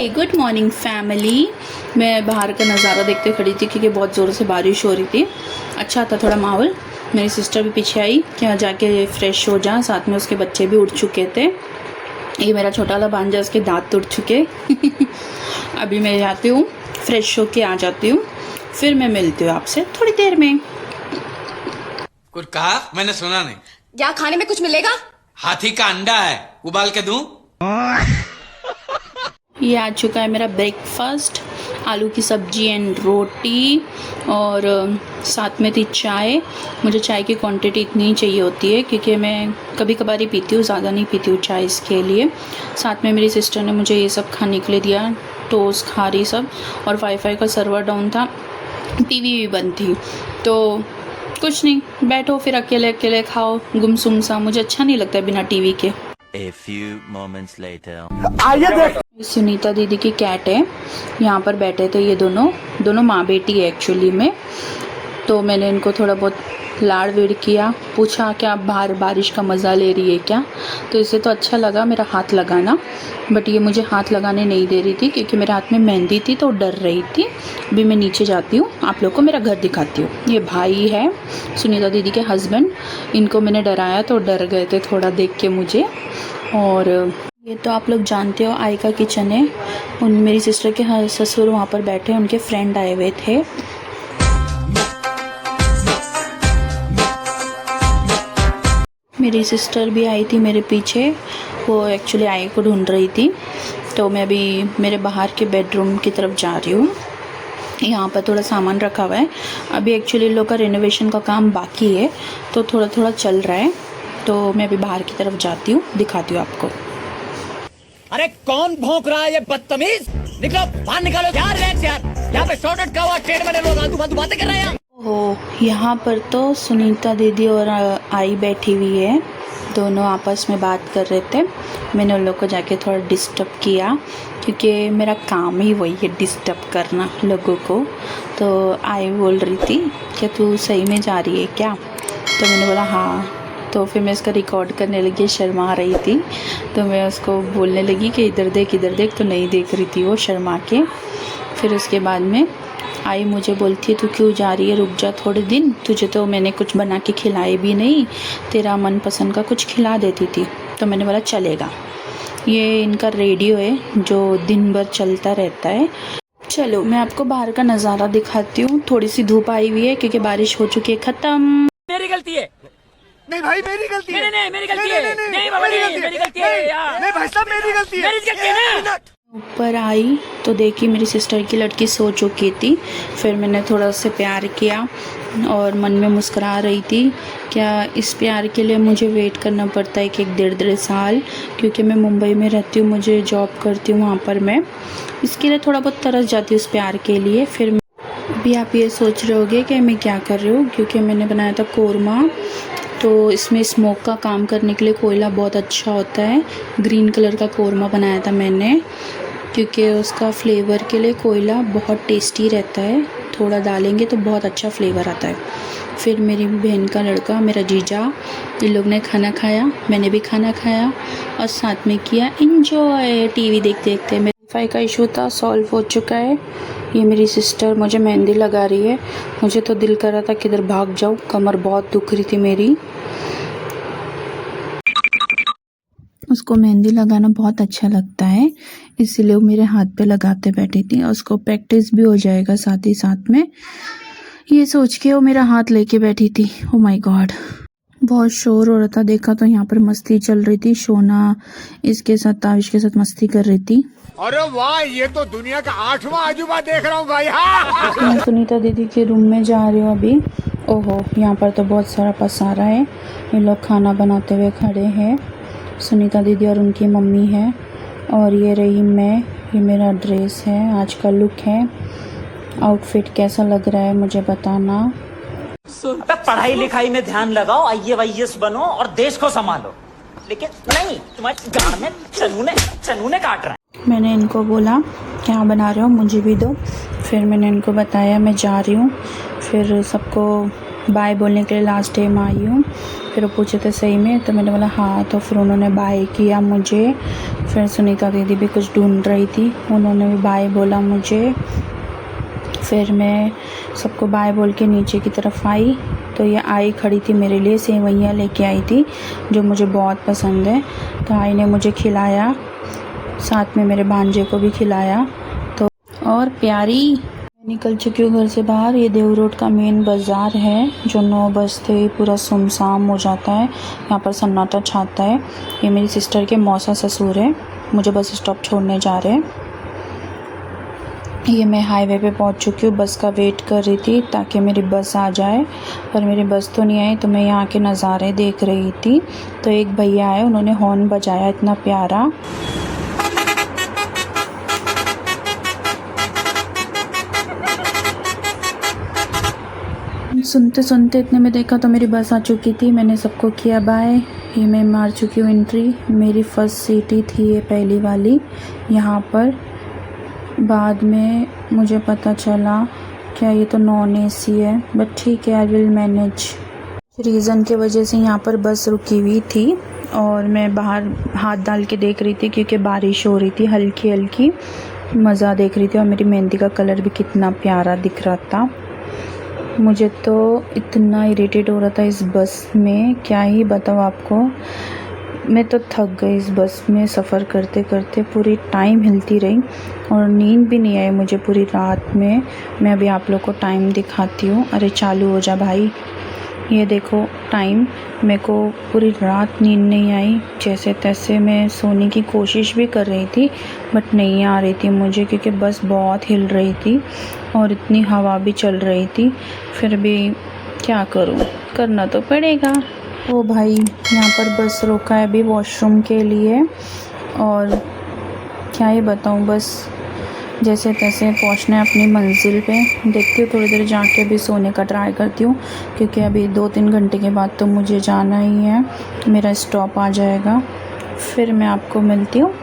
Good morning family. मैं बाहर का नज़ारा देखते खड़ी थी क्योंकि बहुत ज़ोर से बारिश हो रही थी। अच्छा था थोड़ा माहौल। मेरी सिस्टर भी पीछे आई क्या जाके फ़्रेश हो जा, साथ में उसके बच्चे भी उठ चुके थे। ये मेरा छोटा वाला भांजा, उसके दांत टूट चुके अभी मैं जाती हूँ, फ्रेश होके आ जाती हूँ, फिर मैं मिलती हूँ आपसे थोड़ी देर में। कुछ कहा? मैंने सुना नहीं। क्या खाने में कुछ मिलेगा? हाथी का अंडा है, उबाल के दूं? ये आ चुका है मेरा ब्रेकफास्ट, आलू की सब्जी एंड रोटी, और साथ में थी चाय। मुझे चाय की क्वांटिटी इतनी ही चाहिए होती है क्योंकि मैं कभी कभार ही पीती हूँ, ज़्यादा नहीं पीती हूँ चाय इसके लिए। साथ में मेरी सिस्टर ने मुझे ये सब खाने के लिए दिया, टोस्ट खा रही सब, और वाईफाई का सर्वर डाउन था, टीवी भी बंद थी, तो कुछ नहीं, बैठो फिर अकेले अकेले खाओ गुमसुम सा। मुझे अच्छा नहीं लगता बिना टीवी के। A few moments later. Sunita दीदी की कैट है, यहाँ पर बैठे थे ये दोनों माँ बेटी है एक्चुअली में। तो मैंने इनको थोड़ा बहुत लाड़ वेड़ किया, पूछा क्या बाहर बारिश का मज़ा ले रही है क्या, तो इसे तो अच्छा लगा मेरा हाथ लगाना, बट ये मुझे हाथ लगाने नहीं दे रही थी क्योंकि मेरे हाथ में मेहंदी थी तो डर रही थी। अभी मैं नीचे जाती हूँ, आप लोग को मेरा घर दिखाती हूँ। ये भाई है सुनीता दीदी के हस्बैंड, इनको मैंने डराया तो डर गए थे थोड़ा देख के मुझे। और ये तो आप लोग जानते हो आई का किचन है, उन मेरी सिस्टर के ससुर वहाँ पर बैठे, उनके फ्रेंड आए हुए थे। मेरी सिस्टर भी आई थी मेरे पीछे, वो एक्चुअली आई को ढूंढ रही थी। तो मैं अभी मेरे बाहर के बेडरूम की तरफ जा रही हूँ। यहाँ पर थोड़ा सामान रखा हुआ है, अभी एक्चुअली लोग का रेनोवेशन का काम बाकी है तो थोड़ा थोड़ा चल रहा है, तो मैं अभी बाहर की तरफ जाती हूँ, दिखाती हूँ आपको। अरे कौन भौंक रहा है ये बदतमीज? निकलो बाहर निकालो यार, रिलैक्स यार, यहाँ पे शॉर्टेड का हुआ ट्रेन में लोग आजू बाजू बातें कर रहे हैं। ओह, यहाँ पर तो सुनीता दीदी और आई बैठी हुई है, दोनों आपस में बात कर रहे थे। मैंने उन लोग को जाके थोड़ा डिस्टर्ब किया क्योंकि मेरा काम ही वही है, डिस्टर्ब करना लोगों को। तो आई बोल रही थी कि तू सही में जा रही है क्या, तो मैंने बोला हाँ। तो फिर मैं इसका रिकॉर्ड करने लगी, शर्मा रही थी, तो मैं उसको बोलने लगी कि इधर देख तो नहीं देख रही थी वो शर्मा के। फिर उसके बाद में आई मुझे बोलती है तू क्यों जा रही है, रुक जा थोड़े दिन, तुझे तो मैंने कुछ बना के खिलाए भी नहीं, तेरा मनपसंद का कुछ खिला देती थी। तो मैंने बोला चलेगा। ये इनका रेडियो है जो दिन भर चलता रहता है। चलो मैं आपको बाहर का नज़ारा दिखाती हूँ। थोड़ी सी धूप आई हुई है क्योंकि बारिश हो चुकी है ख़त्म। मेरी गलती है। नहीं भाई मेरी गलती है। नहीं मेरी गलती है। नहीं बाबा नहीं, मेरी गलती है यार। नहीं भाई साहब मेरी गलती है। मेरी गलती है ना। ऊपर आई तो देखी मेरी सिस्टर की लड़की सो चुकी थी। फिर मैंने थोड़ा सा प्यार किया और मन में मुस्कुरा रही थी, क्या इस प्यार के लिए मुझे वेट करना पड़ता है कि 1.5 साल, क्योंकि मैं मुंबई में रहती हूँ, मुझे जॉब करती हूँ वहाँ पर। मैं इसके लिए थोड़ा बहुत तरस जाती हूँ इस प्यार के लिए। फिर अभी आप ये सोच रहे होगे कि मैं क्या कर रही हूँ, क्योंकि मैंने बनाया था कोरमा, तो इसमें स्मोक का काम करने के लिए कोयला बहुत अच्छा होता है। ग्रीन कलर का कोरमा बनाया था मैंने क्योंकि उसका फ्लेवर के लिए कोयला बहुत टेस्टी रहता है, थोड़ा डालेंगे तो बहुत अच्छा फ्लेवर आता है। फिर मेरी बहन का लड़का, मेरा जीजा, इन लोग ने खाना खाया, मैंने भी खाना खाया और साथ में किया एंजॉय टीवी देखते देखते। मेरे वाईफाई का इशू था, सॉल्व हो चुका है। ये मेरी सिस्टर मुझे मेहंदी लगा रही है, मुझे तो दिल कर रहा था किधर भाग जाऊँ, कमर बहुत दुख रही थी मेरी। उसको मेहंदी लगाना बहुत अच्छा लगता है, इसीलिए वो मेरे हाथ पे लगाते बैठी थी और उसको प्रैक्टिस भी हो जाएगा साथ ही साथ में, ये सोच के वो मेरा हाथ लेके बैठी थी। ओ माय गॉड, बहुत शोर हो रहा था। देखा तो यहाँ पर मस्ती चल रही थी, शोना इसके साथ ताविश के साथ मस्ती कर रही थी। अरे वाह, ये तो दुनिया का 8वां अजूबा देख रहा हूँ भाई। हाँ मैं सुनीता दीदी के रूम में जा रही हूँ अभी। ओहो, यहाँ पर तो बहुत सारा पसारा है, ये लोग खाना बनाते हुए खड़े हैं। सुनीता दीदी और उनकी मम्मी है, और ये रही मैं, ये मेरा ड्रेस है, आज का लुक है। आउटफिट कैसा लग रहा है मुझे बताना। पढ़ाई लिखाई में ध्यान लगाओ, IAS बनो और देश को संभालो, लेकिन नहीं, तुम्हारे गांड में चनूने काट रहे हैं। मैंने इनको बोला क्या बना रहे हो, मुझे भी दो। फिर मैंने इनको बताया मैं जा रही हूँ, फिर सबको बाय बोलने के लिए लास्ट टाइम आई हूँ। फिर फिर वो पूछे थे सही में, तो मैंने बोला हाँ। तो फिर उन्होंने बाय किया मुझे। फिर सुनीता दीदी भी कुछ ढूंढ रही थी, उन्होंने भी बाय बोला मुझे। फिर मैं सबको बाय बोल के नीचे की तरफ आई, तो ये आई खड़ी थी मेरे लिए, सेवइयाँ लेके आई थी जो मुझे बहुत पसंद है। तो आई ने मुझे खिलाया, साथ में मेरे भांजे को भी खिलाया। तो और प्यारी निकल चुकी हूँ घर से बाहर। ये देव रोड का मेन बाज़ार है, जो 9 बजते ही पूरा सुमसाम हो जाता है, यहाँ पर सन्नाटा छाता है। ये मेरी सिस्टर के मौसा ससुर है, मुझे बस स्टॉप छोड़ने जा रहे हैं। ये मैं हाईवे पे पहुँच चुकी हूँ, बस का वेट कर रही थी ताकि मेरी बस आ जाए, पर मेरी बस तो नहीं आई। तो मैं यहाँ के नज़ारे देख रही थी, तो एक भैया आए, उन्होंने हॉर्न बजाया इतना प्यारा। सुनते सुनते इतने में देखा तो मेरी बस आ चुकी थी। मैंने सबको किया बाय। ये मैं मार चुकी हूँ एंट्री। मेरी फर्स्ट सीट ही थी ये, पहली वाली यहाँ पर। बाद में मुझे पता चला क्या ये तो नॉन एसी है, बट ठीक है, आई विल मैनेज। रीज़न की वजह से यहाँ पर बस रुकी हुई थी और मैं बाहर हाथ डाल के देख रही थी, क्योंकि बारिश हो रही थी हल्की हल्की। मज़ा देख रही थी, और मेरी मेहंदी का कलर भी कितना प्यारा दिख रहा था। मुझे तो इतना इरिटेट हो रहा था इस बस में, क्या ही बताऊँ आपको। मैं तो थक गई इस बस में सफ़र करते करते, पूरी टाइम हिलती रही और नींद भी नहीं आई मुझे पूरी रात में। मैं अभी आप लोग को टाइम दिखाती हूँ। अरे चालू हो जा भाई। ये देखो टाइम, मेरे को पूरी रात नींद नहीं आई। जैसे तैसे मैं सोने की कोशिश भी कर रही थी, बट नहीं आ रही थी मुझे, क्योंकि बस बहुत हिल रही थी और इतनी हवा भी चल रही थी। फिर भी क्या करूँ, करना तो पड़ेगा। ओ भाई, यहाँ पर बस रोका है अभी वॉशरूम के लिए, और क्या ही बताऊँ, बस जैसे तैसे पहुँचना है अपनी मंजिल पे। देखती हूँ थोड़ी देर जाके भी सोने का ट्राई करती हूँ, क्योंकि अभी 2-3 घंटे के बाद तो मुझे जाना ही है, मेरा स्टॉप आ जाएगा। फिर मैं आपको मिलती हूँ।